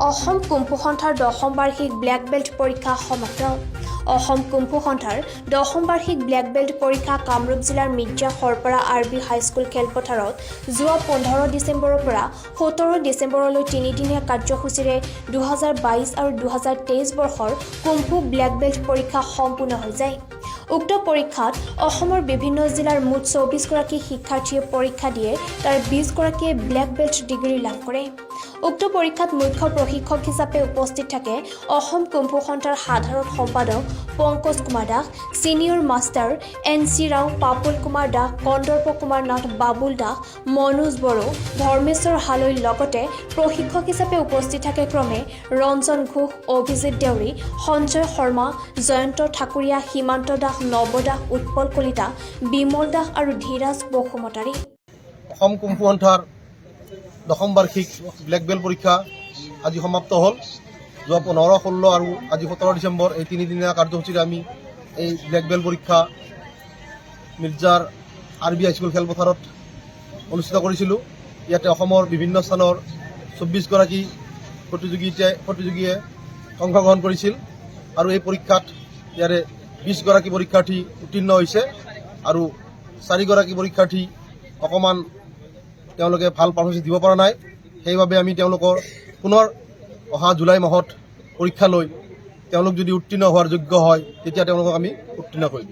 Assam kung fu সন্থাৰ 10ম বাৰ্ষিক black belt পৰীক্ষা সমাপ্ত। অসম কুম্ফু সন্থাৰ 10ম বাৰ্ষিক ব্লেক বেল্ট পৰীক্ষা কামৰূপ জিলাৰ মিৰ্জা সৰপৰা আৰবি হাইস্কুল খেলপথাৰত যোৱা 15 ডিচেম্বৰৰ পৰা 17 ডিচেম্বৰলৈ 3 দিনীয়া কাৰ্যসূচীৰে 2022 আৰু 2023 বৰ্ষৰ কুম্ফু ব্লেক বেল্ট পৰীক্ষা সম্পূৰ্ণ হৈ যায়। উক্ত পৰীক্ষাত অসমৰ বিভিন্ন জিলাৰ মুঠ 24 গৰাকী শিক্ষাৰ্থীয়ে পৰীক্ষা দিয়ে, তাৰ 20 গৰাকীয়ে ব্লেক বেল্ট ডিগ্ৰী লাভ কৰে। উক্ত পৰীক্ষাত মুখ্য প্ৰশিক্ষক হিচাপে উপস্থিত থাকে অসম কুম্ফু সন্থাৰ সাধাৰণ সম্পাদক Pankaj Kumar Das, senior master NC Rao, Papul Kumar Das, Kandarpa Kumar Nath, Babul Das, Manoj Boro, Dharmeswar Haloi লগতে প্ৰশিক্ষক হিচাপে উপস্থিত থাকে ক্ৰমে ৰঞ্জন ঘোষ, অভিজিত দেউৰী, সঞ্জয় শৰ্মা, জয়ন্ত ঠাকুৰীয়া, সীমান্ত দাস, নৱ দাস, উৎপল কলিতা, বিমল দাস আৰু ধীৰাজ বসুমতাৰী। অসম কুম্ফু সন্থাৰ 10ম বাৰ্ষিক ব্লেক বেল্ট পৰীক্ষা আজি সমাপ্ত হ'ল। যোৱা 15, 16 আৰু আজি 17 ডিচেম্বৰ এই 3 দিনীয়া কাৰ্যসূচীৰে আমি এই ব্লেক বেল্ট পৰীক্ষা মিৰ্জাৰ আৰবি হাইস্কুল খেলপথাৰত অনুষ্ঠিত কৰিছিলোঁ। ইয়াতে অসমৰ বিভিন্ন স্থানৰ 24 গৰাকী প্ৰতিযোগীয়ে অংশগ্ৰহণ কৰিছিল আৰু এই পৰীক্ষাত ইয়াৰে 20 গৰাকী পৰীক্ষাৰ্থী উত্তীৰ্ণ হৈছে আৰু 4 গৰাকী পৰীক্ষাৰ্থী অকণমান তেওঁলোকে ভাল পাৰফৰ্মেঞ্চ দিব পৰা নাই। সেইবাবে আমি তেওঁলোকৰ পুনৰ অহা জুলাই মাহত পৰীক্ষা লৈ তেওঁলোক যদি উত্তীৰ্ণ হোৱাৰ যোগ্য হয় তেতিয়া তেওঁলোকক আমি উত্তীৰ্ণ কৰিম।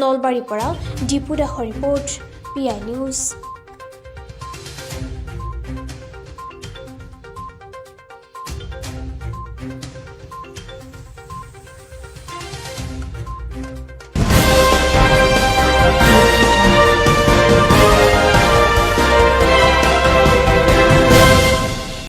নলবাৰীৰ পৰা দীপু দাসৰ ৰিপৰ্ট, PI নিউজ।